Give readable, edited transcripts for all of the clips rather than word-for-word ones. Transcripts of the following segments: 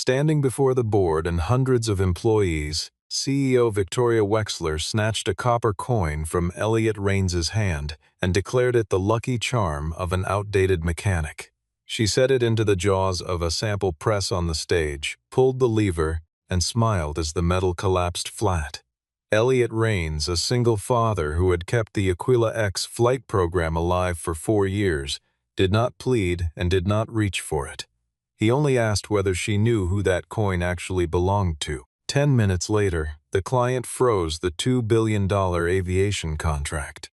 Standing before the board and hundreds of employees, CEO Victoria Wexler snatched a copper coin from Elliot Raines's hand and declared it the lucky charm of an outdated mechanic. She set it into the jaws of a sample press on the stage, pulled the lever, and smiled as the metal collapsed flat. Elliot Raines, a single father who had kept the Aquila X flight program alive for 4 years, did not plead and did not reach for it. He only asked whether she knew who that coin actually belonged to. 10 minutes later, the client froze the $2 billion aviation contract.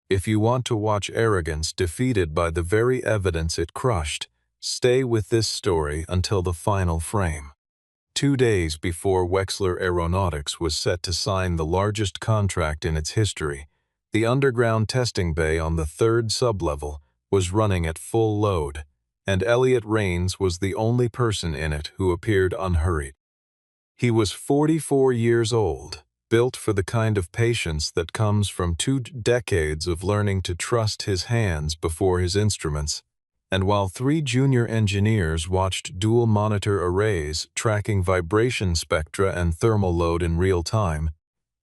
If you want to watch arrogance defeated by the very evidence it crushed, stay with this story until the final frame. 2 days before Wexler Aeronautics was set to sign the largest contract in its history, the underground testing bay on the 3rd sublevel was running at full load, and Elliot Raines was the only person in it who appeared unhurried. He was 44 years old, built for the kind of patience that comes from 2 decades of learning to trust his hands before his instruments, and while 3 junior engineers watched dual-monitor arrays tracking vibration spectra and thermal load in real time,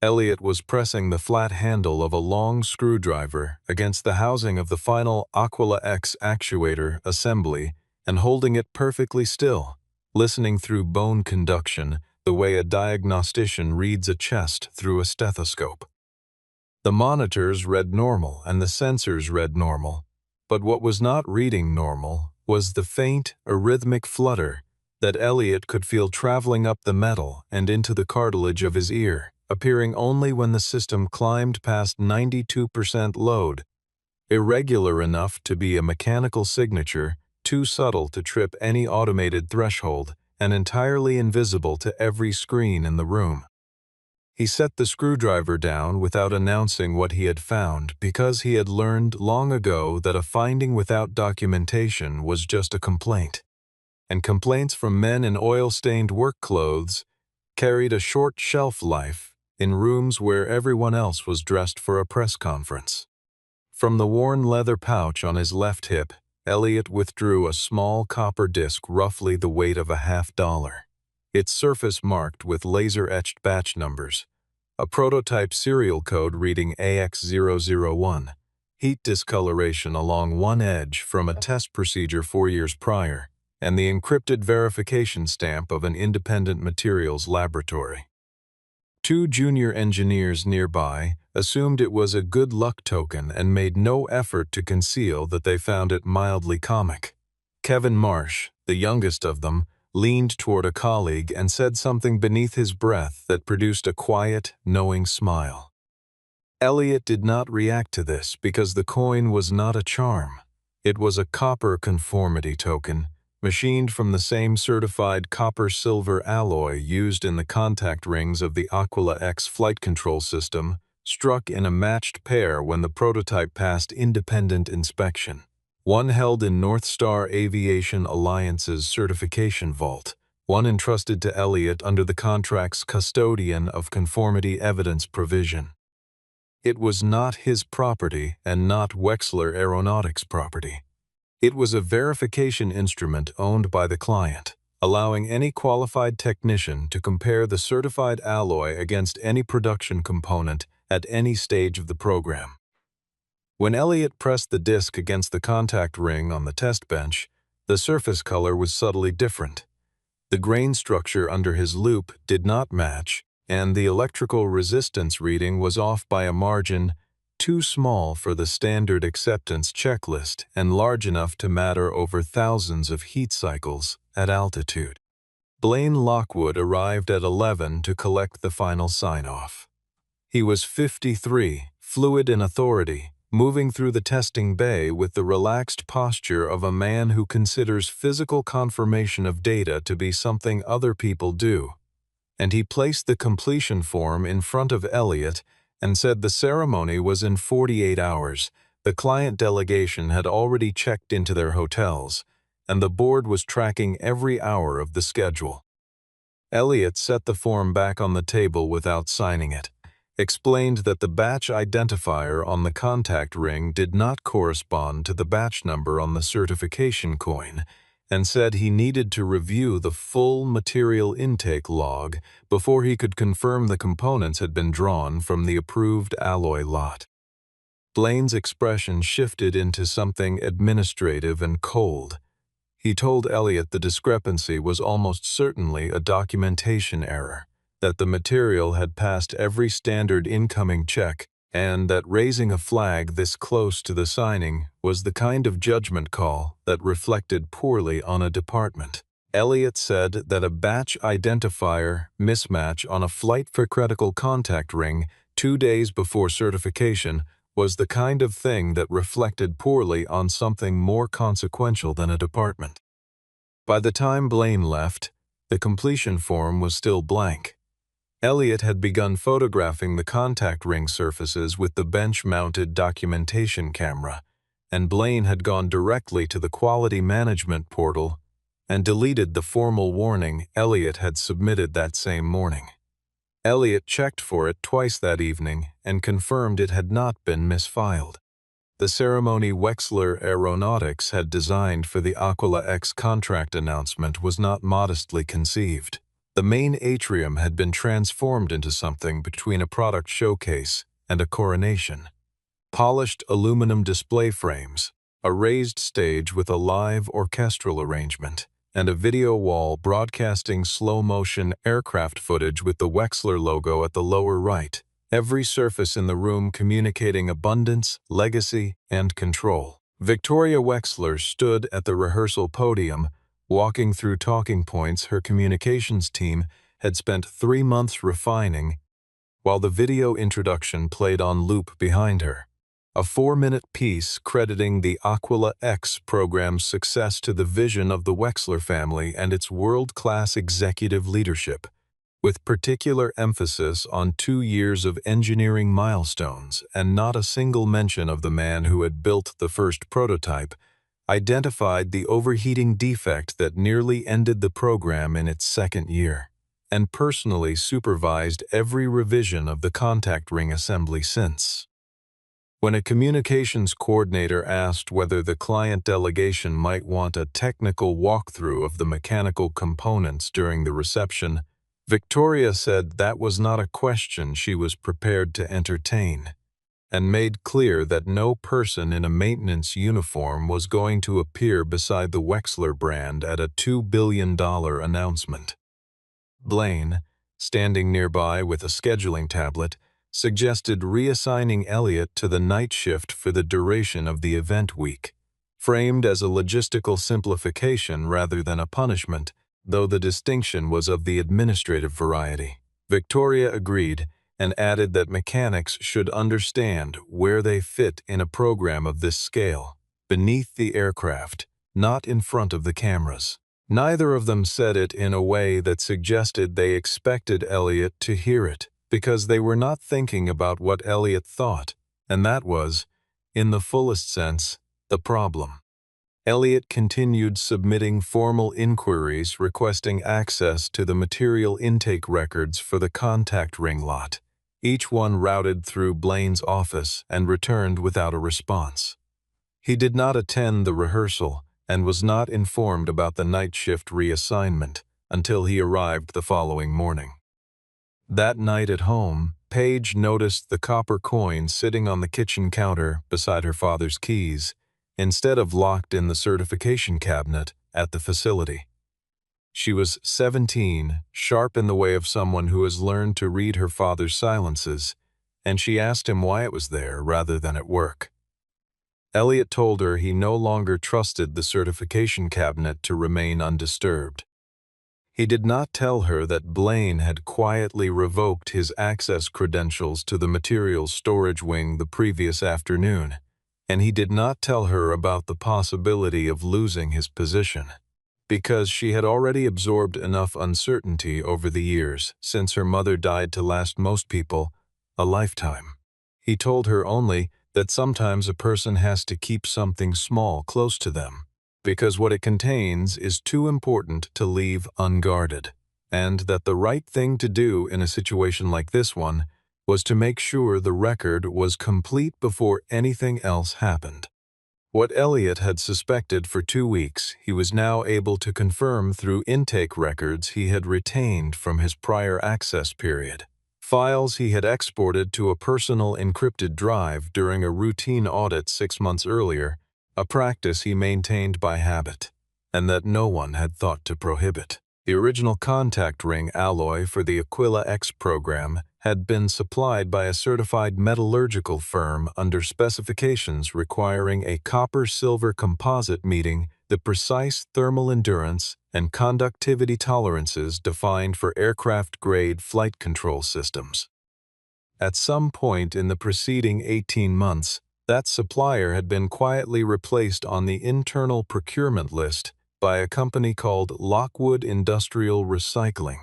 Elliot was pressing the flat handle of a long screwdriver against the housing of the final Aquila X actuator assembly and holding it perfectly still, listening through bone conduction the way a diagnostician reads a chest through a stethoscope. The monitors read normal and the sensors read normal, but what was not reading normal was the faint, arrhythmic flutter that Elliot could feel traveling up the metal and into the cartilage of his ear, appearing only when the system climbed past 92% load, irregular enough to be a mechanical signature, too subtle to trip any automated threshold, and entirely invisible to every screen in the room. He set the screwdriver down without announcing what he had found because he had learned long ago that a finding without documentation was just a complaint, and complaints from men in oil-stained work clothes carried a short shelf life in rooms where everyone else was dressed for a press conference. From the worn leather pouch on his left hip, Elliot withdrew a small copper disc roughly the weight of a $50, its surface marked with laser-etched batch numbers, a prototype serial code reading AX001, heat discoloration along one edge from a test procedure 4 years prior, and the encrypted verification stamp of an independent materials laboratory. 2 junior engineers nearby assumed it was a good luck token and made no effort to conceal that they found it mildly comic. Kevin Marsh, the youngest of them, leaned toward a colleague and said something beneath his breath that produced a quiet, knowing smile. Elliot did not react to this because the coin was not a charm. It was a copper conformity token, machined from the same certified copper-silver alloy used in the contact rings of the Aquila X flight control system, struck in a matched pair when the prototype passed independent inspection. One held in North Star Aviation Alliance's certification vault, one entrusted to Elliot under the contract's custodian of conformity evidence provision. It was not his property and not Wexler Aeronautics' property. It was a verification instrument owned by the client, allowing any qualified technician to compare the certified alloy against any production component at any stage of the program. When Elliot pressed the disc against the contact ring on the test bench, the surface color was subtly different. The grain structure under his loop did not match, and the electrical resistance reading was off by a margin too small for the standard acceptance checklist and large enough to matter over thousands of heat cycles at altitude. Blaine Lockwood arrived at 11 to collect the final sign-off. He was 53, fluid in authority, moving through the testing bay with the relaxed posture of a man who considers physical confirmation of data to be something other people do. And he placed the completion form in front of Elliot and said the ceremony was in 48 hours. The client delegation had already checked into their hotels, and the board was tracking every hour of the schedule. Elliot set the form back on the table without signing it, explained that the batch identifier on the contact ring did not correspond to the batch number on the certification coin, and said he needed to review the full material intake log before he could confirm the components had been drawn from the approved alloy lot. Blaine's expression shifted into something administrative and cold. He told Elliot the discrepancy was almost certainly a documentation error, that the material had passed every standard incoming check, and that raising a flag this close to the signing was the kind of judgment call that reflected poorly on a department. Elliot said that a batch identifier mismatch on a flight for critical contact ring 2 days before certification was the kind of thing that reflected poorly on something more consequential than a department. By the time Blaine left, the completion form was still blank. Elliot had begun photographing the contact ring surfaces with the bench-mounted documentation camera, and Blaine had gone directly to the quality management portal and deleted the formal warning Elliot had submitted that same morning. Elliot checked for it twice that evening and confirmed it had not been misfiled. The ceremony Wexler Aeronautics had designed for the Aquila X contract announcement was not modestly conceived. The main atrium had been transformed into something between a product showcase and a coronation. Polished aluminum display frames, a raised stage with a live orchestral arrangement, and a video wall broadcasting slow-motion aircraft footage with the Wexler logo at the lower right, every surface in the room communicating abundance, legacy, and control. Victoria Wexler stood at the rehearsal podium, walking through talking points her communications team had spent 3 months refining, while the video introduction played on loop behind her. A 4-minute piece crediting the Aquila X program's success to the vision of the Wexler family and its world-class executive leadership, with particular emphasis on 2 years of engineering milestones and not a single mention of the man who had built the first prototype, identified the overheating defect that nearly ended the program in its 2nd year, and personally supervised every revision of the contact ring assembly since. When a communications coordinator asked whether the client delegation might want a technical walkthrough of the mechanical components during the reception, Victoria said that was not a question she was prepared to entertain, and made clear that no person in a maintenance uniform was going to appear beside the Wexler brand at a $2 billion announcement. Blaine, standing nearby with a scheduling tablet, suggested reassigning Elliot to the night shift for the duration of the event week, framed as a logistical simplification rather than a punishment, though the distinction was of the administrative variety. Victoria agreed and added that mechanics should understand where they fit in a program of this scale, beneath the aircraft, not in front of the cameras. Neither of them said it in a way that suggested they expected Elliot to hear it, because they were not thinking about what Elliot thought, and that was, in the fullest sense, the problem. Elliot continued submitting formal inquiries requesting access to the material intake records for the contact ring lot, each one routed through Blaine's office and returned without a response. He did not attend the rehearsal and was not informed about the night shift reassignment until he arrived the following morning. That night at home, Paige noticed the copper coin sitting on the kitchen counter beside her father's keys, instead of locked in the certification cabinet at the facility. She was 17, sharp in the way of someone who has learned to read her father's silences, and she asked him why it was there rather than at work. Elliot told her he no longer trusted the certification cabinet to remain undisturbed. He did not tell her that Blaine had quietly revoked his access credentials to the materials storage wing the previous afternoon, and he did not tell her about the possibility of losing his position, because she had already absorbed enough uncertainty over the years since her mother died to last most people a lifetime. He told her only that sometimes a person has to keep something small close to them, because what it contains is too important to leave unguarded, and that the right thing to do in a situation like this one was to make sure the record was complete before anything else happened. What Elliot had suspected for 2 weeks, he was now able to confirm through intake records he had retained from his prior access period. Files he had exported to a personal encrypted drive during a routine audit 6 months earlier, a practice he maintained by habit, and that no one had thought to prohibit. The original contact ring alloy for the Aquila X program had been supplied by a certified metallurgical firm under specifications requiring a copper-silver composite meeting the precise thermal endurance and conductivity tolerances defined for aircraft-grade flight control systems. At some point in the preceding 18 months, that supplier had been quietly replaced on the internal procurement list by a company called Lockwood Industrial Recycling,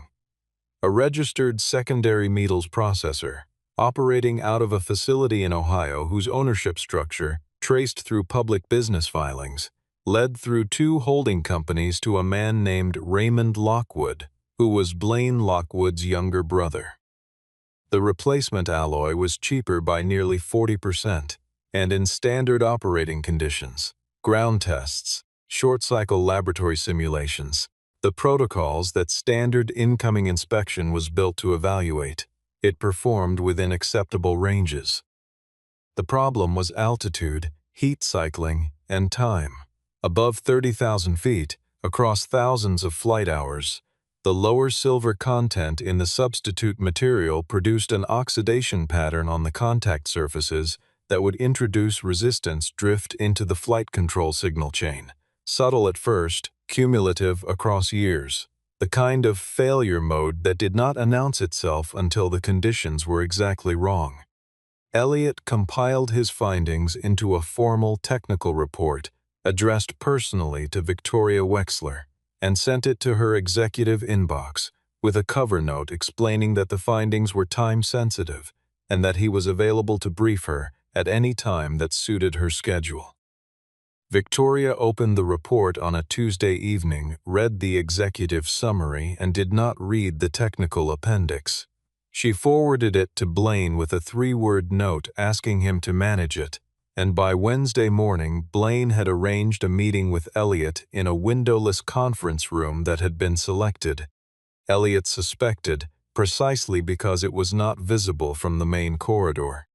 a registered secondary metals processor, operating out of a facility in Ohio whose ownership structure, traced through public business filings, led through 2 holding companies to a man named Raymond Lockwood, who was Blaine Lockwood's younger brother. The replacement alloy was cheaper by nearly 40%, and in standard operating conditions, ground tests, short-cycle laboratory simulations, the protocols that standard incoming inspection was built to evaluate, it performed within acceptable ranges. The problem was altitude, heat cycling, and time. Above 30,000 feet, across thousands of flight hours, the lower silver content in the substitute material produced an oxidation pattern on the contact surfaces that would introduce resistance drift into the flight control signal chain. Subtle at first, cumulative across years. The kind of failure mode that did not announce itself until the conditions were exactly wrong. Elliot compiled his findings into a formal technical report addressed personally to Victoria Wexler and sent it to her executive inbox with a cover note explaining that the findings were time-sensitive and that he was available to brief her at any time that suited her schedule. Victoria opened the report on a Tuesday evening, read the executive summary, and did not read the technical appendix. She forwarded it to Blaine with a 3-word note asking him to manage it, and by Wednesday morning, Blaine had arranged a meeting with Elliot in a windowless conference room that had been selected. Elliot suspected, precisely because it was not visible from the main corridor.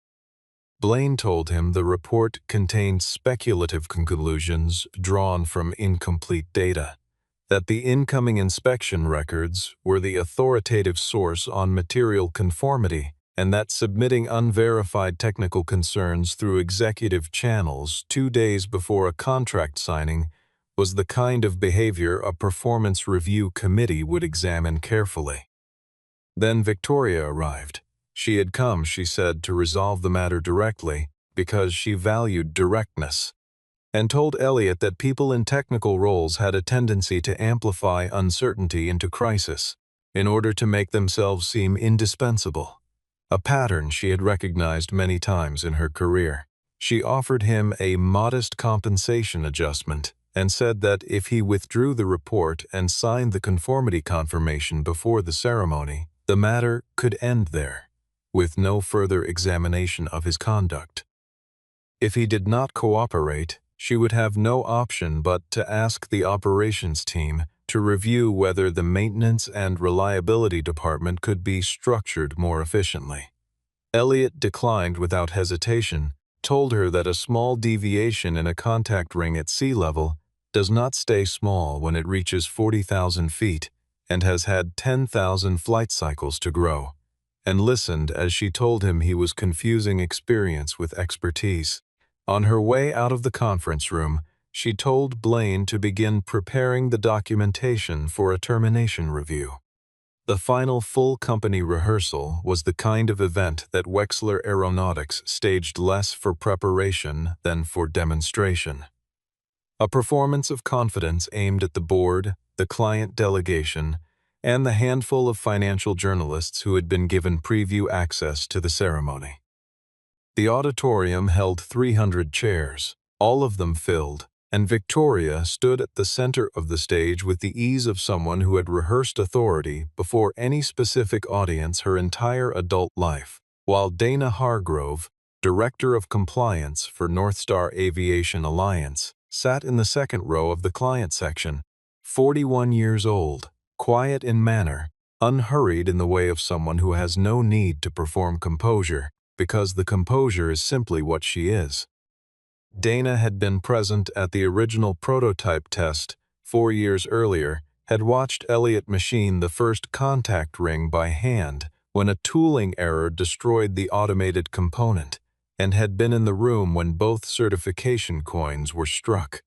Blaine told him the report contained speculative conclusions drawn from incomplete data, that the incoming inspection records were the authoritative source on material conformity, and that submitting unverified technical concerns through executive channels 2 days before a contract signing was the kind of behavior a performance review committee would examine carefully. Then Victoria arrived. She had come, she said, to resolve the matter directly because she valued directness, and told Elliot that people in technical roles had a tendency to amplify uncertainty into crisis in order to make themselves seem indispensable, a pattern she had recognized many times in her career. She offered him a modest compensation adjustment and said that if he withdrew the report and signed the conformity confirmation before the ceremony, the matter could end there, with no further examination of his conduct. If he did not cooperate, she would have no option but to ask the operations team to review whether the maintenance and reliability department could be structured more efficiently. Elliot declined without hesitation, told her that a small deviation in a contact ring at sea level does not stay small when it reaches 40,000 feet and has had 10,000 flight cycles to grow, and listened as she told him he was confusing experience with expertise. On her way out of the conference room, she told Blaine to begin preparing the documentation for a termination review. The final full company rehearsal was the kind of event that Wexler Aeronautics staged less for preparation than for demonstration. A performance of confidence aimed at the board, the client delegation, and the handful of financial journalists who had been given preview access to the ceremony. The auditorium held 300 chairs, all of them filled, and Victoria stood at the center of the stage with the ease of someone who had rehearsed authority before any specific audience her entire adult life, while Dana Hargrove, Director of Compliance for Northstar Aviation Alliance, sat in the second row of the client section, 41 years old, quiet in manner, unhurried in the way of someone who has no need to perform composure, because the composure is simply what she is. Dana had been present at the original prototype test 4 years earlier, had watched Elliot machine the first contact ring by hand when a tooling error destroyed the automated component, and had been in the room when both certification coins were struck.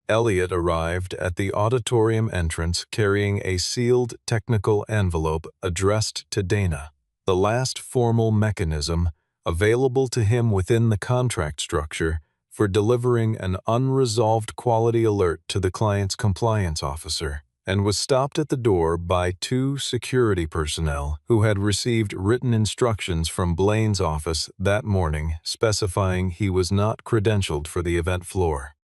Elliot arrived at the auditorium entrance carrying a sealed technical envelope addressed to Dana, the last formal mechanism available to him within the contract structure for delivering an unresolved quality alert to the client's compliance officer, and was stopped at the door by 2 security personnel who had received written instructions from Blaine's office that morning specifying he was not credentialed for the event floor.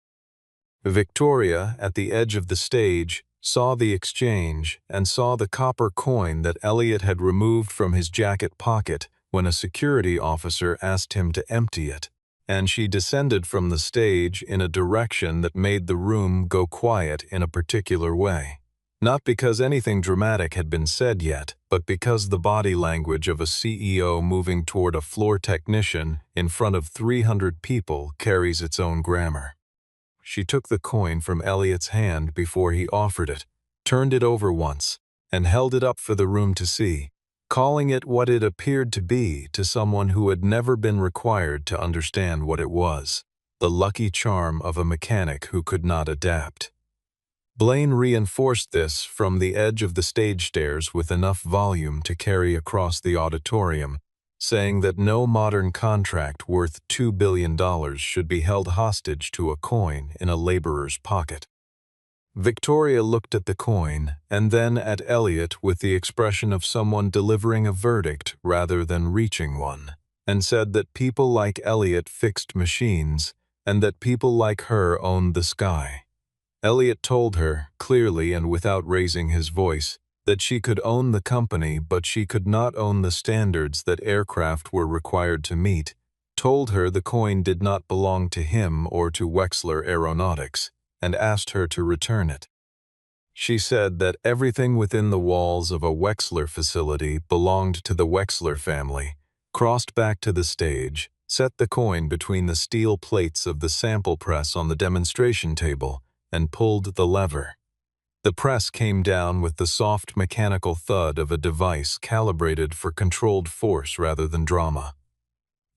Victoria, at the edge of the stage, saw the exchange and saw the copper coin that Elliot had removed from his jacket pocket when a security officer asked him to empty it, and she descended from the stage in a direction that made the room go quiet in a particular way. Not because anything dramatic had been said yet, but because the body language of a CEO moving toward a floor technician in front of 300 people carries its own grammar. She took the coin from Elliot's hand before he offered it, turned it over once, and held it up for the room to see, calling it what it appeared to be to someone who had never been required to understand what it was, the lucky charm of a mechanic who could not adapt. Blaine reinforced this from the edge of the stage stairs with enough volume to carry across the auditorium, saying that no modern contract worth $2 billion should be held hostage to a coin in a laborer's pocket. Victoria looked at the coin and then at Elliot with the expression of someone delivering a verdict rather than reaching one, and said that people like Elliot fixed machines and that people like her owned the sky. Elliot told her, clearly and without raising his voice, that she could own the company but she could not own the standards that aircraft were required to meet, told her the coin did not belong to him or to Wexler Aeronautics, and asked her to return it. She said that everything within the walls of a Wexler facility belonged to the Wexler family, crossed back to the stage, set the coin between the steel plates of the sample press on the demonstration table, and pulled the lever. The press came down with the soft mechanical thud of a device calibrated for controlled force rather than drama,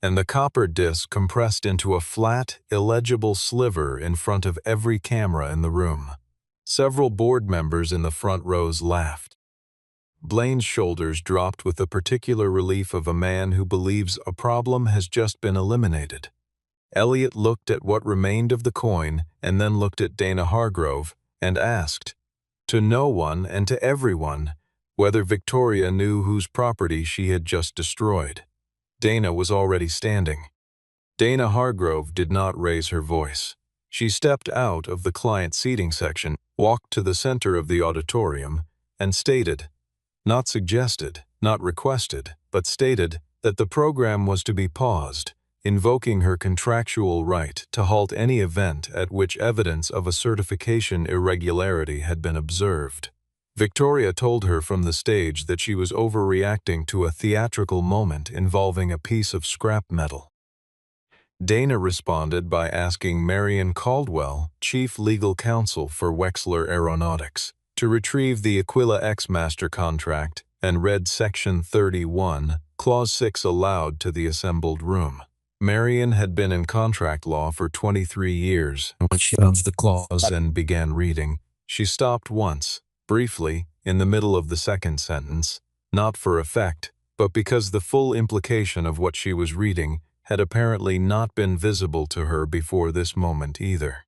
and the copper disc compressed into a flat, illegible sliver in front of every camera in the room. Several board members in the front rows laughed. Blaine's shoulders dropped with the particular relief of a man who believes a problem has just been eliminated. Elliot looked at what remained of the coin and then looked at Dana Hargrove and asked, to no one and to everyone, whether Victoria knew whose property she had just destroyed. Dana was already standing. Dana Hargrove did not raise her voice. She stepped out of the client seating section, walked to the center of the auditorium, and stated, not suggested, not requested, but stated that the program was to be paused, invoking her contractual right to halt any event at which evidence of a certification irregularity had been observed. Victoria told her from the stage that she was overreacting to a theatrical moment involving a piece of scrap metal. Dana responded by asking Marion Caldwell, Chief Legal Counsel for Wexler Aeronautics, to retrieve the Aquila X master contract and read Section 31, Clause 6 aloud to the assembled room. Marion had been in contract law for 23 years, and when she found the clause and began reading, she stopped once, briefly, in the middle of the second sentence, not for effect, but because the full implication of what she was reading had apparently not been visible to her before this moment either.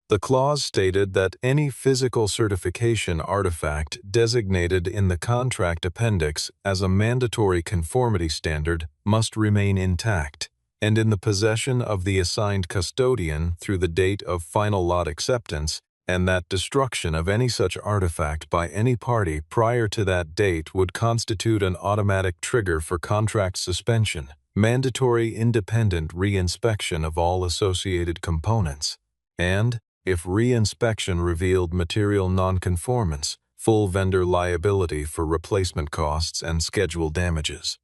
The clause stated that any physical certification artifact designated in the contract appendix as a mandatory conformity standard must remain intact and in the possession of the assigned custodian through the date of final lot acceptance, and that destruction of any such artifact by any party prior to that date would constitute an automatic trigger for contract suspension, mandatory independent re-inspection of all associated components, and, if re-inspection revealed material nonconformance, full vendor liability for replacement costs and schedule damages.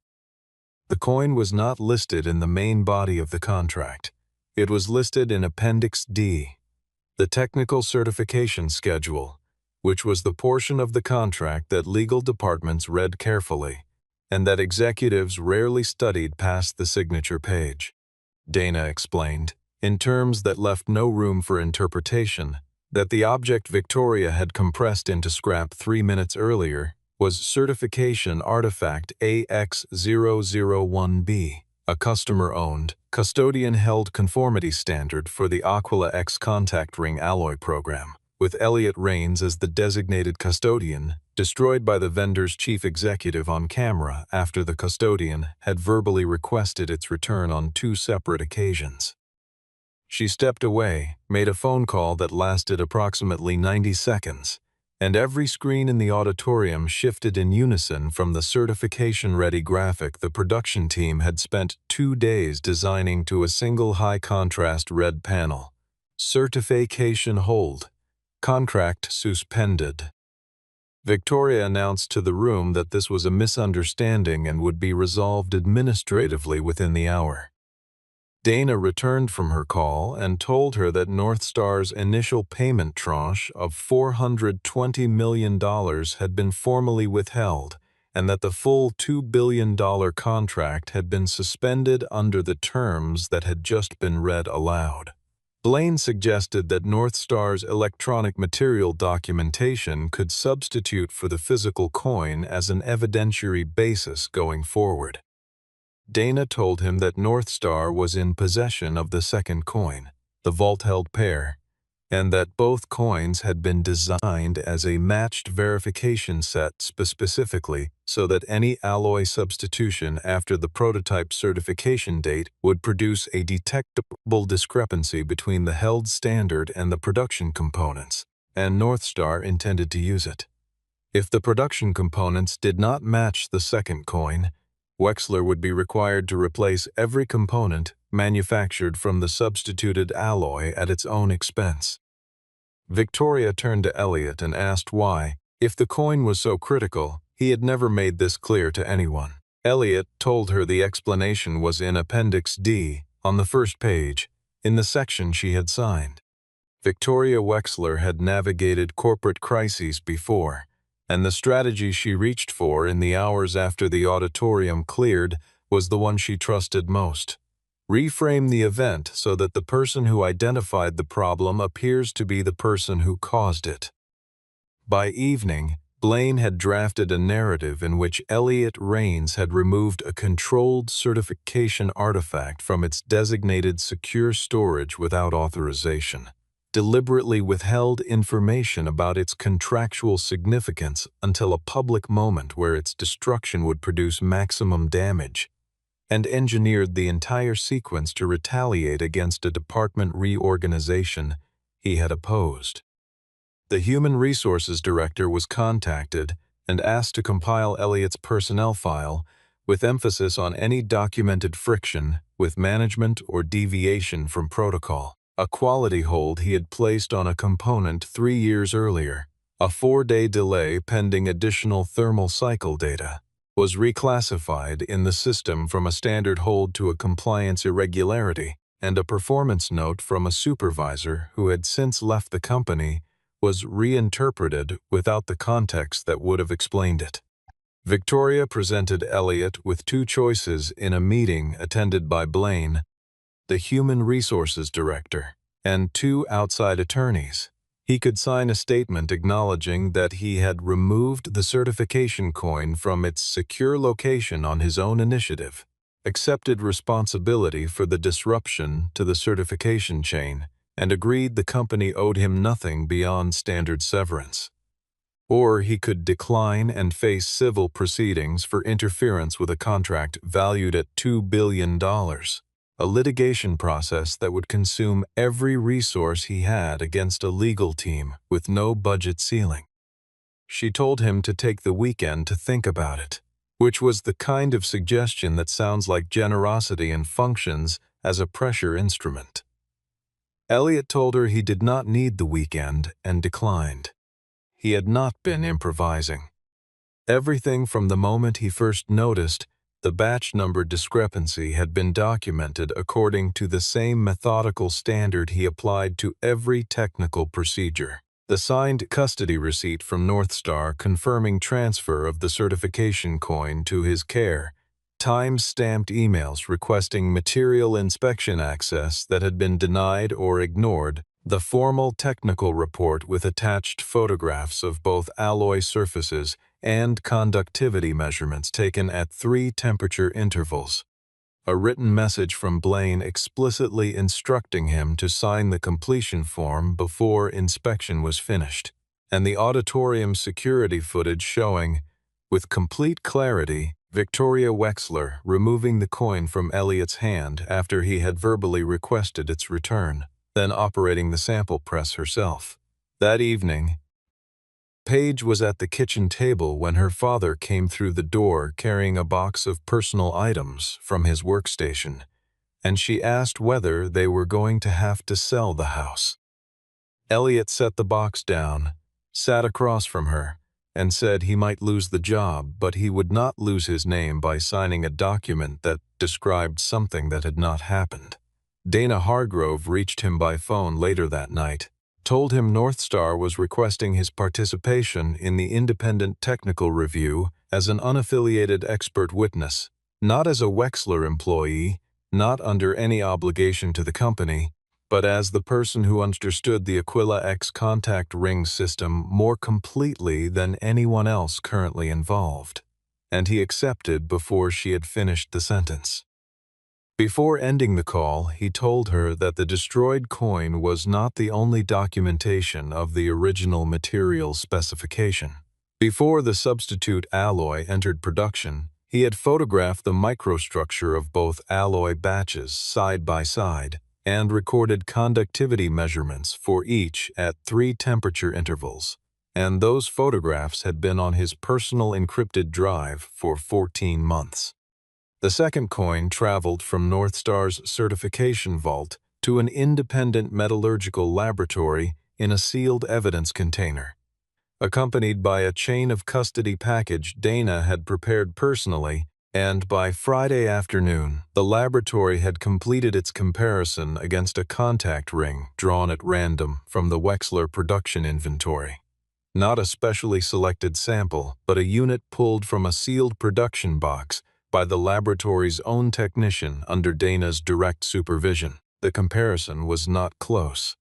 The coin was not listed in the main body of the contract. It was listed in Appendix D, the Technical Certification Schedule, which was the portion of the contract that legal departments read carefully, and that executives rarely studied past the signature page. Dana explained, in terms that left no room for interpretation, that the object Victoria had compressed into scrap 3 minutes earlier was Certification Artifact AX001B, a customer-owned, custodian-held conformity standard for the Aquila X contact ring alloy program, with Elliot Rains as the designated custodian, destroyed by the vendor's chief executive on camera after the custodian had verbally requested its return on 2 separate occasions. She stepped away, made a phone call that lasted approximately 90 seconds, and every screen in the auditorium shifted in unison from the certification-ready graphic the production team had spent 2 days designing to a single high-contrast red panel. Certification hold. Contract suspended. Victoria announced to the room that this was a misunderstanding and would be resolved administratively within the hour. Dana returned from her call and told her that Northstar's initial payment tranche of $420 million had been formally withheld, and that the full $2 billion contract had been suspended under the terms that had just been read aloud. Blaine suggested that Northstar's electronic material documentation could substitute for the physical coin as an evidentiary basis going forward. Dana told him that Northstar was in possession of the second coin, the vault-held pair, and that both coins had been designed as a matched verification set specifically so that any alloy substitution after the prototype certification date would produce a detectable discrepancy between the held standard and the production components, and Northstar intended to use it. If the production components did not match the second coin, Wexler would be required to replace every component manufactured from the substituted alloy at its own expense. Victoria turned to Elliot and asked why, if the coin was so critical, he had never made this clear to anyone. Elliot told her the explanation was in Appendix D, on the first page, in the section she had signed. Victoria Wexler had navigated corporate crises before, and the strategy she reached for in the hours after the auditorium cleared was the one she trusted most. Reframe the event so that the person who identified the problem appears to be the person who caused it. By evening, Blaine had drafted a narrative in which Elliot Rains had removed a controlled certification artifact from its designated secure storage without authorization, deliberately withheld information about its contractual significance until a public moment where its destruction would produce maximum damage, and engineered the entire sequence to retaliate against a department reorganization he had opposed. The Human Resources Director was contacted and asked to compile Elliot's personnel file with emphasis on any documented friction with management or deviation from protocol. A quality hold he had placed on a component 3 years earlier, a 4-day delay pending additional thermal cycle data, was reclassified in the system from a standard hold to a compliance irregularity, and a performance note from a supervisor who had since left the company was reinterpreted without the context that would have explained it. Victoria presented Elliot with 2 choices in a meeting attended by Blaine, the Human Resources Director, and 2 outside attorneys. He could sign a statement acknowledging that he had removed the certification coin from its secure location on his own initiative, accepted responsibility for the disruption to the certification chain, and agreed the company owed him nothing beyond standard severance. Or he could decline and face civil proceedings for interference with a contract valued at $2 billion. A litigation process that would consume every resource he had against a legal team with no budget ceiling. She told him to take the weekend to think about it, which was the kind of suggestion that sounds like generosity and functions as a pressure instrument. Elliot told her he did not need the weekend and declined. He had not been improvising. Everything from the moment he first noticed the batch number discrepancy had been documented according to the same methodical standard he applied to every technical procedure. The signed custody receipt from Northstar confirming transfer of the certification coin to his care, time-stamped emails requesting material inspection access that had been denied or ignored, the formal technical report with attached photographs of both alloy surfaces and conductivity measurements taken at 3 temperature intervals. A written message from Blaine explicitly instructing him to sign the completion form before inspection was finished, and the auditorium security footage showing, with complete clarity, Victoria Wexler removing the coin from Elliot's hand after he had verbally requested its return, then operating the sample press herself. That evening, Paige was at the kitchen table when her father came through the door carrying a box of personal items from his workstation, and she asked whether they were going to have to sell the house. Elliot set the box down, sat across from her, and said he might lose the job, but he would not lose his name by signing a document that described something that had not happened. Dana Hargrove reached him by phone later that night, told him Northstar was requesting his participation in the independent technical review as an unaffiliated expert witness, not as a Wexler employee, not under any obligation to the company, but as the person who understood the Aquila X contact ring system more completely than anyone else currently involved. And he accepted before she had finished the sentence. Before ending the call, he told her that the destroyed coin was not the only documentation of the original material specification. Before the substitute alloy entered production, he had photographed the microstructure of both alloy batches side by side and recorded conductivity measurements for each at 3 temperature intervals, and those photographs had been on his personal encrypted drive for 14 months. The second coin traveled from Northstar's certification vault to an independent metallurgical laboratory in a sealed evidence container, accompanied by a chain of custody package Dana had prepared personally, and by Friday afternoon, the laboratory had completed its comparison against a contact ring drawn at random from the Wexler production inventory. Not a specially selected sample, but a unit pulled from a sealed production box by the laboratory's own technician under Dana's direct supervision. The comparison was not close.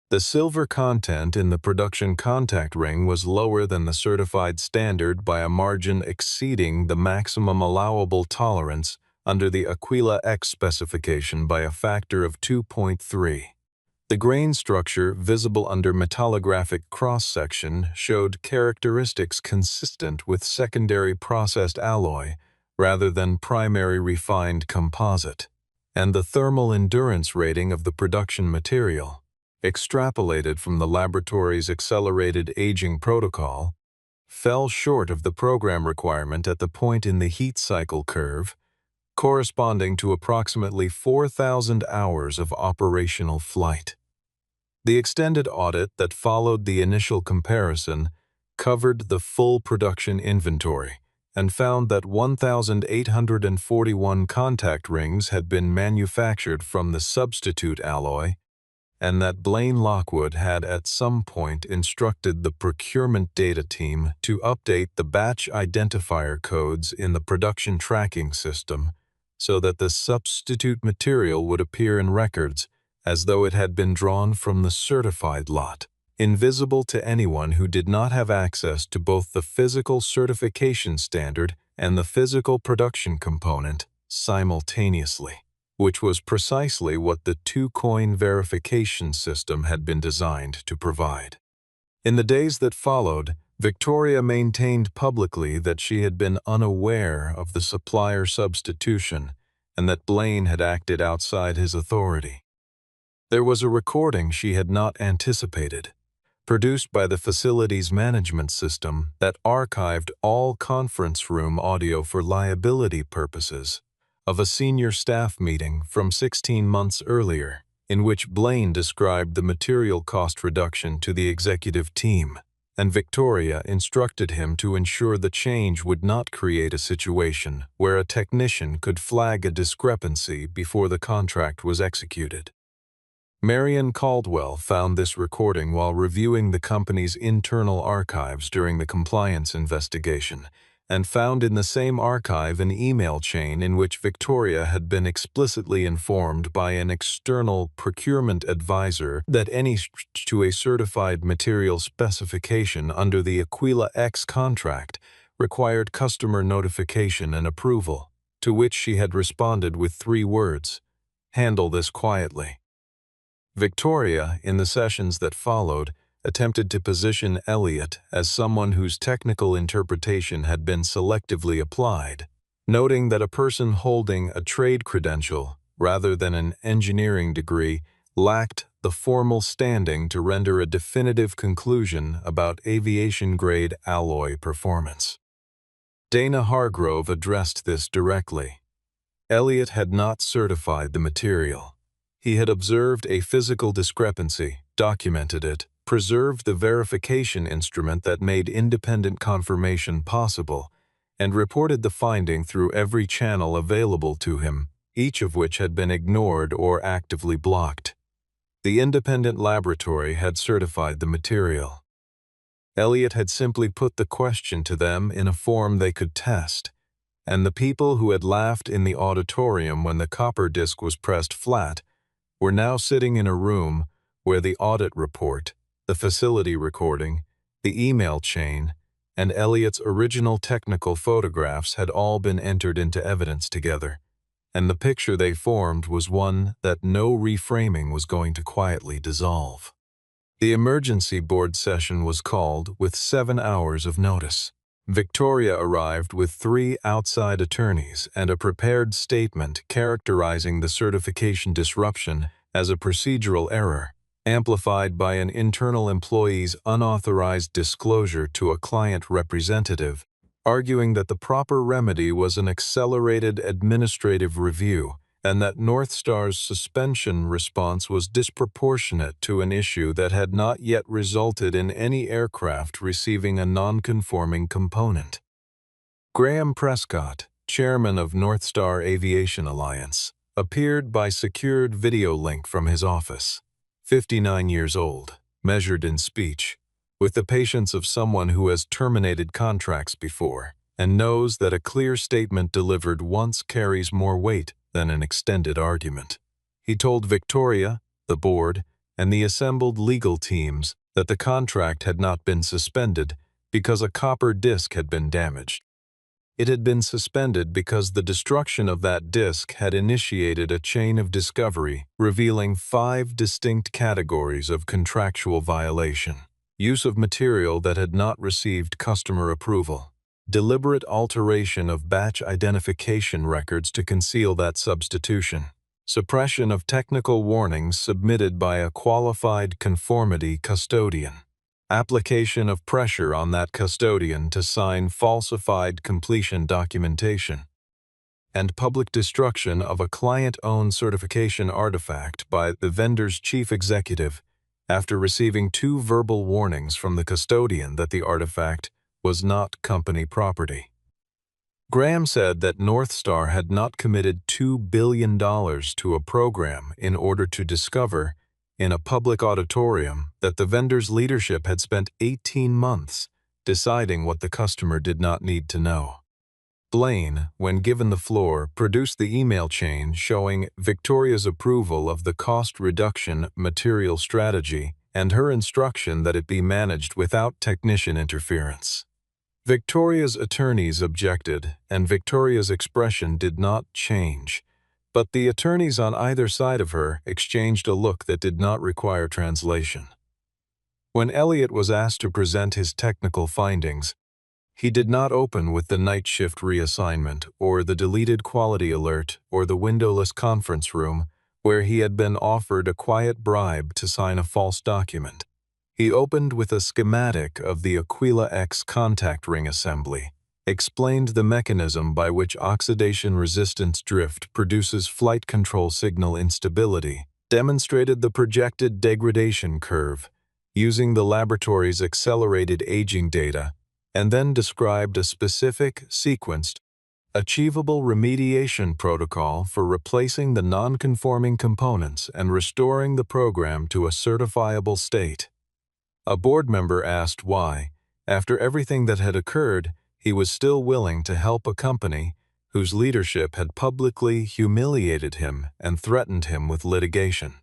The silver content in the production contact ring was lower than the certified standard by a margin exceeding the maximum allowable tolerance under the Aquila X specification by a factor of 2.3. The grain structure visible under metallographic cross-section showed characteristics consistent with secondary processed alloy rather than primary refined composite, and the thermal endurance rating of the production material, extrapolated from the laboratory's accelerated aging protocol, fell short of the program requirement at the point in the heat cycle curve, corresponding to approximately 4,000 hours of operational flight. The extended audit that followed the initial comparison covered the full production inventory and found that 1,841 contact rings had been manufactured from the substitute alloy, and that Blaine Lockwood had at some point instructed the procurement data team to update the batch identifier codes in the production tracking system so that the substitute material would appear in records as though it had been drawn from the certified lot, invisible to anyone who did not have access to both the physical certification standard and the physical production component simultaneously, which was precisely what the two-coin verification system had been designed to provide. In the days that followed, Victoria maintained publicly that she had been unaware of the supplier substitution and that Blaine had acted outside his authority. There was a recording she had not anticipated, produced by the facilities management system that archived all conference room audio for liability purposes, of a senior staff meeting from 16 months earlier, in which Blaine described the material cost reduction to the executive team, and Victoria instructed him to ensure the change would not create a situation where a technician could flag a discrepancy before the contract was executed. Marion Caldwell found this recording while reviewing the company's internal archives during the compliance investigation, and found in the same archive an email chain in which Victoria had been explicitly informed by an external procurement advisor that any switch to a certified material specification under the Aquila X contract required customer notification and approval, to which she had responded with 3 words: "Handle this quietly." Victoria, in the sessions that followed, attempted to position Elliot as someone whose technical interpretation had been selectively applied, noting that a person holding a trade credential rather than an engineering degree lacked the formal standing to render a definitive conclusion about aviation-grade alloy performance. Dana Hargrove addressed this directly. Elliot had not certified the material. He had observed a physical discrepancy, documented it, preserved the verification instrument that made independent confirmation possible, and reported the finding through every channel available to him, each of which had been ignored or actively blocked. The independent laboratory had certified the material. Elliot had simply put the question to them in a form they could test, and the people who had laughed in the auditorium when the copper disc was pressed flat were now sitting in a room where the audit report, the facility recording, the email chain, and Elliot's original technical photographs had all been entered into evidence together, and the picture they formed was one that no reframing was going to quietly dissolve. The emergency board session was called with 7 hours of notice. Victoria arrived with 3 outside attorneys and a prepared statement characterizing the certification disruption as a procedural error, amplified by an internal employee's unauthorized disclosure to a client representative, arguing that the proper remedy was an accelerated administrative review and that Northstar's suspension response was disproportionate to an issue that had not yet resulted in any aircraft receiving a non-conforming component. Graham Prescott, chairman of Northstar Aviation Alliance, appeared by secured video link from his office. 59 years old, measured in speech, with the patience of someone who has terminated contracts before and knows that a clear statement delivered once carries more weight than an extended argument. He told Victoria, the board, and the assembled legal teams that the contract had not been suspended because a copper disc had been damaged. It had been suspended because the destruction of that disc had initiated a chain of discovery revealing 5 distinct categories of contractual violation: use of material that had not received customer approval, deliberate alteration of batch identification records to conceal that substitution, suppression of technical warnings submitted by a qualified conformity custodian, application of pressure on that custodian to sign falsified completion documentation, and public destruction of a client-owned certification artifact by the vendor's chief executive after receiving 2 verbal warnings from the custodian that the artifact was not company property. Graham said that Northstar had not committed $2 billion to a program in order to discover, in a public auditorium, that the vendor's leadership had spent 18 months deciding what the customer did not need to know. Blaine, when given the floor, produced the email chain showing Victoria's approval of the cost reduction material strategy and her instruction that it be managed without technician interference. Victoria's attorneys objected, and Victoria's expression did not change, but the attorneys on either side of her exchanged a look that did not require translation. When Elliot was asked to present his technical findings, he did not open with the night shift reassignment or the deleted quality alert or the windowless conference room where he had been offered a quiet bribe to sign a false document. He opened with a schematic of the Aquila X contact ring assembly, explained the mechanism by which oxidation resistance drift produces flight control signal instability, demonstrated the projected degradation curve using the laboratory's accelerated aging data, and then described a specific, sequenced, achievable remediation protocol for replacing the non-conforming components and restoring the program to a certifiable state. A board member asked why, after everything that had occurred, he was still willing to help a company whose leadership had publicly humiliated him and threatened him with litigation.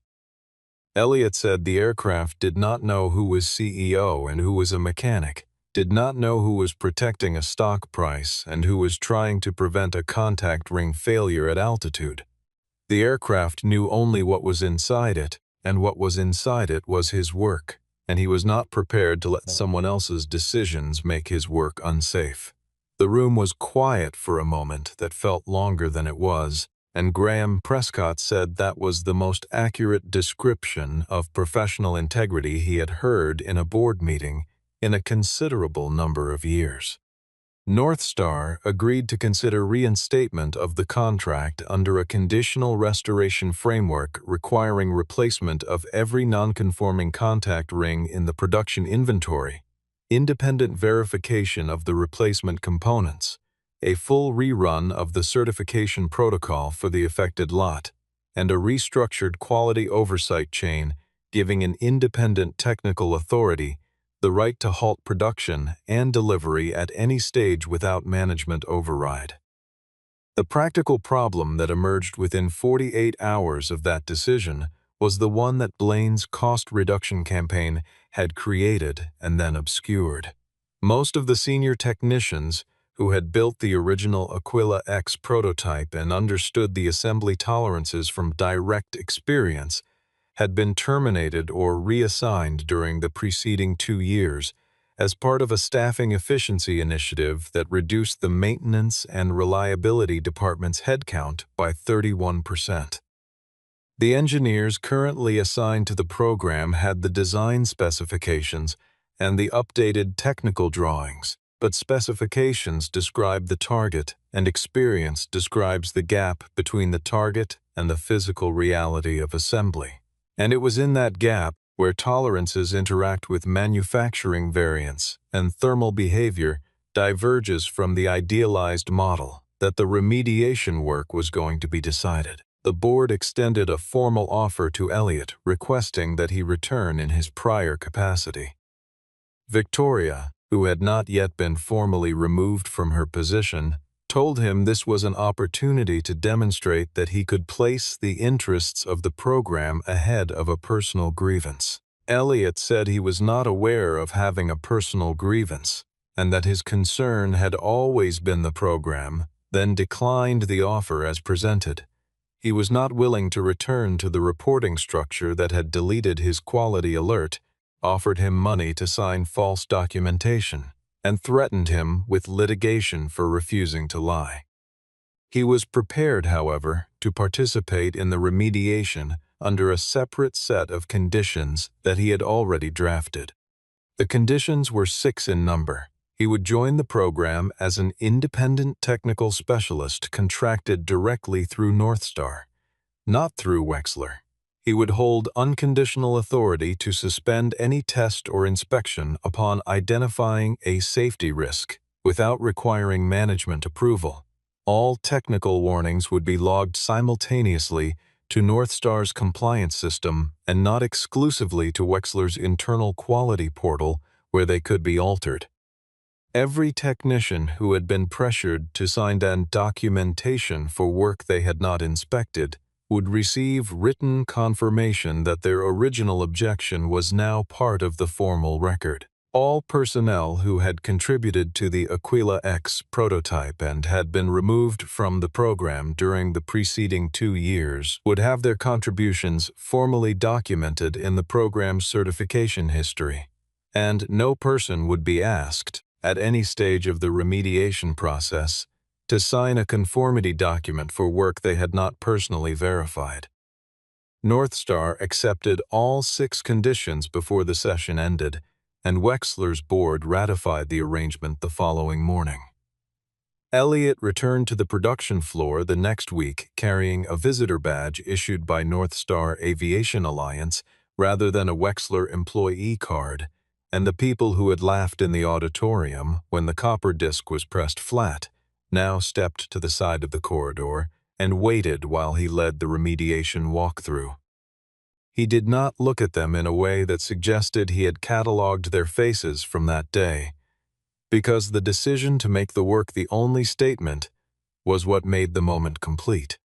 Elliott said the aircraft did not know who was CEO and who was a mechanic, did not know who was protecting a stock price and who was trying to prevent a contact ring failure at altitude. The aircraft knew only what was inside it, and what was inside it was his work, and he was not prepared to let someone else's decisions make his work unsafe. The room was quiet for a moment that felt longer than it was, and Graham Prescott said that was the most accurate description of professional integrity he had heard in a board meeting in a considerable number of years. North Star agreed to consider reinstatement of the contract under a conditional restoration framework requiring replacement of every non-conforming contact ring in the production inventory, independent verification of the replacement components, a full rerun of the certification protocol for the affected lot, and a restructured quality oversight chain giving an independent technical authority the right to halt production and delivery at any stage without management override. The practical problem that emerged within 48 hours of that decision was the one that Blaine's cost reduction campaign had created and then obscured. Most of the senior technicians who had built the original Aquila X prototype and understood the assembly tolerances from direct experience had been terminated or reassigned during the preceding 2 years as part of a staffing efficiency initiative that reduced the maintenance and reliability department's headcount by 31%. The engineers currently assigned to the program had the design specifications and the updated technical drawings, but specifications describe the target and experience describes the gap between the target and the physical reality of assembly. And it was in that gap where tolerances interact with manufacturing variance and thermal behavior diverges from the idealized model that the remediation work was going to be decided. The board extended a formal offer to Elliott requesting that he return in his prior capacity. Victoria, who had not yet been formally removed from her position, told him this was an opportunity to demonstrate that he could place the interests of the program ahead of a personal grievance. Elliott said he was not aware of having a personal grievance, and that his concern had always been the program, then declined the offer as presented. He was not willing to return to the reporting structure that had deleted his quality alert, offered him money to sign false documentation, and threatened him with litigation for refusing to lie. He was prepared, however, to participate in the remediation under a separate set of conditions that he had already drafted. The conditions were 6 in number. He would join the program as an independent technical specialist contracted directly through North Star, not through Wexler. He would hold unconditional authority to suspend any test or inspection upon identifying a safety risk without requiring management approval. All technical warnings would be logged simultaneously to North Star's compliance system and not exclusively to Wexler's internal quality portal where they could be altered. Every technician who had been pressured to sign documentation for work they had not inspected would receive written confirmation that their original objection was now part of the formal record. All personnel who had contributed to the Aquila X prototype and had been removed from the program during the preceding 2 years would have their contributions formally documented in the program's certification history, and no person would be asked, at any stage of the remediation process, to sign a conformity document for work they had not personally verified. North Star accepted all 6 conditions before the session ended, and Wexler's board ratified the arrangement the following morning. Elliott returned to the production floor the next week carrying a visitor badge issued by North Star Aviation Alliance rather than a Wexler employee card, and the people who had laughed in the auditorium when the copper disc was pressed flat now stepped to the side of the corridor and waited while he led the remediation walkthrough. He did not look at them in a way that suggested he had catalogued their faces from that day, because the decision to make the work the only statement was what made the moment complete.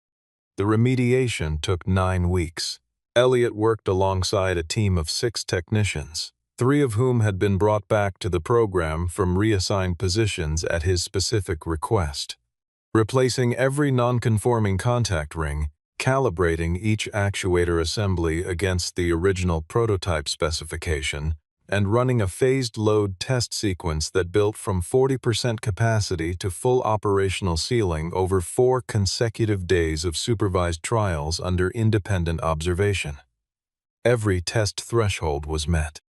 The remediation took 9 weeks. Elliott worked alongside a team of 6 technicians, 3 of whom had been brought back to the program from reassigned positions at his specific request. Replacing every non-conforming contact ring, calibrating each actuator assembly against the original prototype specification, and running a phased load test sequence that built from 40% capacity to full operational ceiling over 4 consecutive days of supervised trials under independent observation. Every test threshold was met.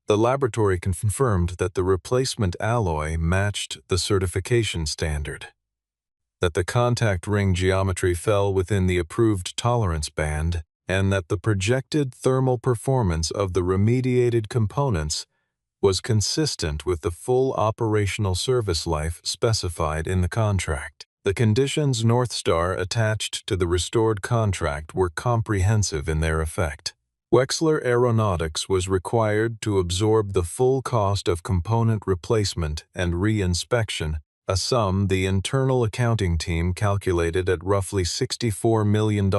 The laboratory confirmed that the replacement alloy matched the certification standard, that the contact ring geometry fell within the approved tolerance band, and that the projected thermal performance of the remediated components was consistent with the full operational service life specified in the contract. The conditions North Star attached to the restored contract were comprehensive in their effect. Wexler Aeronautics was required to absorb the full cost of component replacement and re-inspection, a sum the internal accounting team calculated at roughly $64 million.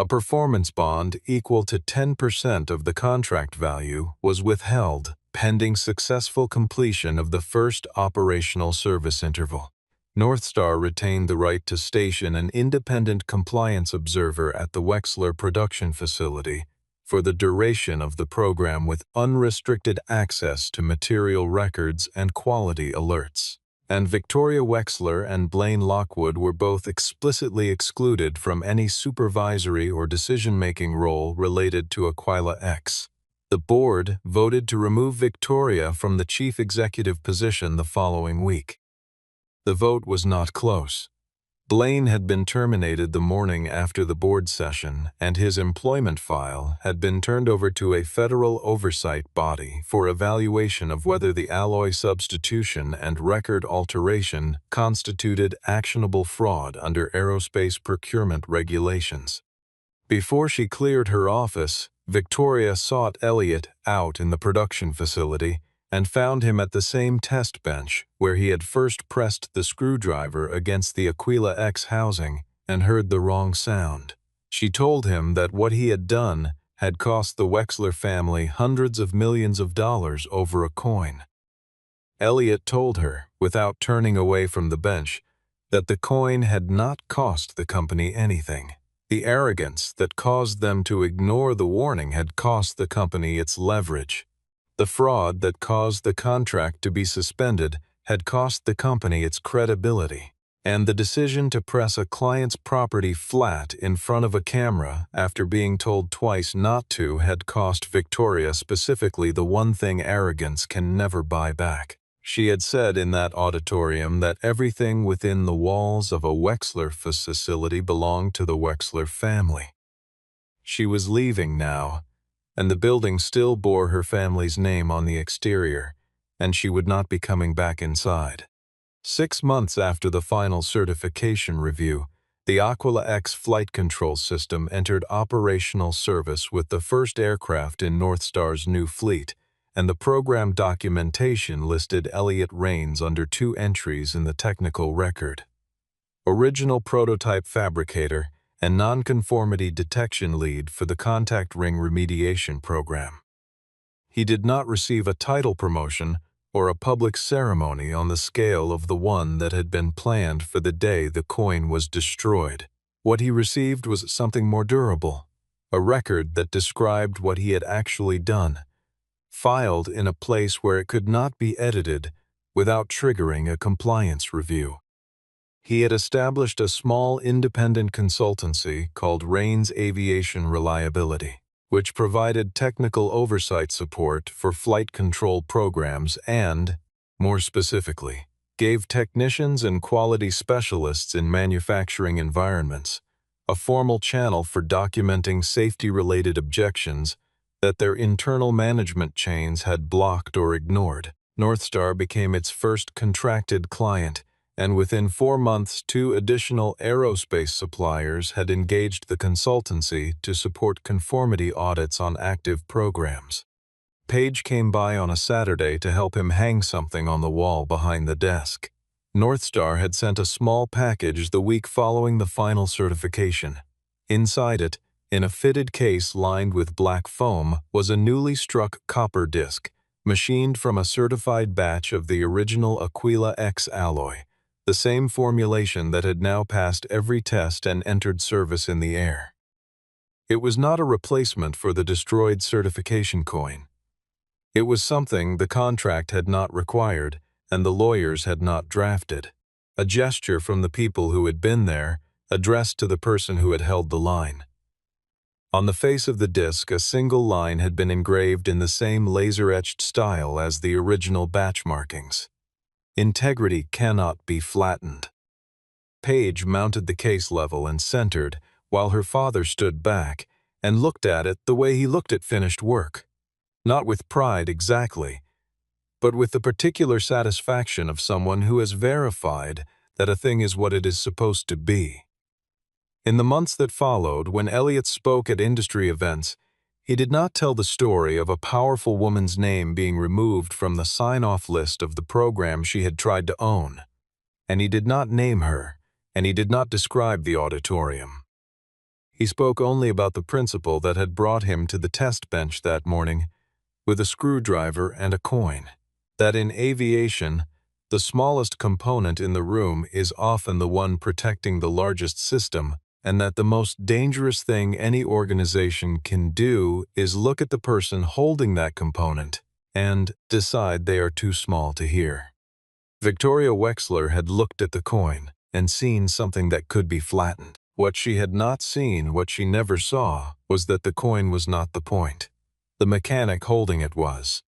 A performance bond equal to 10% of the contract value was withheld pending successful completion of the first operational service interval. North Star retained the right to station an independent compliance observer at the Wexler production facility for the duration of the program with unrestricted access to material records and quality alerts. And Victoria Wexler and Blaine Lockwood were both explicitly excluded from any supervisory or decision-making role related to Aquila X. The board voted to remove Victoria from the chief executive position the following week. The vote was not close. Blaine had been terminated the morning after the board session, and his employment file had been turned over to a federal oversight body for evaluation of whether the alloy substitution and record alteration constituted actionable fraud under aerospace procurement regulations. Before she cleared her office, Victoria sought Elliott out in the production facility and found him at the same test bench where he had first pressed the screwdriver against the Aquila X housing and heard the wrong sound. She told him that what he had done had cost the Wexler family hundreds of millions of dollars over a coin. Elliott told her, without turning away from the bench, that the coin had not cost the company anything. The arrogance that caused them to ignore the warning had cost the company its leverage. The fraud that caused the contract to be suspended had cost the company its credibility, and the decision to press a client's property flat in front of a camera after being told twice not to had cost Victoria specifically the one thing arrogance can never buy back. She had said in that auditorium that everything within the walls of a Wexler facility belonged to the Wexler family. She was leaving now, and the building still bore her family's name on the exterior, and she would not be coming back inside. 6 months after the final certification review, the Aquila X flight control system entered operational service with the first aircraft in North Star's new fleet, and the program documentation listed Elliott Rains under 2 entries in the technical record: original prototype fabricator and nonconformity detection lead for the contact ring remediation program. He did not receive a title promotion or a public ceremony on the scale of the one that had been planned for the day the coin was destroyed. What he received was something more durable, a record that described what he had actually done, filed in a place where it could not be edited without triggering a compliance review. He had established a small independent consultancy called Rains Aviation Reliability, which provided technical oversight support for flight control programs and, more specifically, gave technicians and quality specialists in manufacturing environments a formal channel for documenting safety-related objections that their internal management chains had blocked or ignored. Northstar became its first contracted client, and within 4 months 2 additional aerospace suppliers had engaged the consultancy to support conformity audits on active programs. Page came by on a Saturday to help him hang something on the wall behind the desk. Northstar had sent a small package the week following the final certification. Inside it, in a fitted case lined with black foam, was a newly struck copper disc, machined from a certified batch of the original Aquila X alloy, the same formulation that had now passed every test and entered service in the air. It was not a replacement for the destroyed certification coin. It was something the contract had not required and the lawyers had not drafted, a gesture from the people who had been there, addressed to the person who had held the line. On the face of the disc, a single line had been engraved in the same laser-etched style as the original batch markings. Integrity cannot be flattened. Paige mounted the case level and centered, while her father stood back and looked at it the way he looked at finished work. Not with pride exactly, but with the particular satisfaction of someone who has verified that a thing is what it is supposed to be. In the months that followed, when Elliot spoke at industry events, he did not tell the story of a powerful woman's name being removed from the sign-off list of the program she had tried to own. And he did not name her, and he did not describe the auditorium. He spoke only about the principal that had brought him to the test bench that morning with a screwdriver and a coin. That in aviation, the smallest component in the room is often the one protecting the largest system, and that the most dangerous thing any organization can do is look at the person holding that component and decide they are too small to hear. Victoria Wexler had looked at the coin and seen something that could be flattened. What she had not seen, what she never saw, was that the coin was not the point. The mechanic holding it was.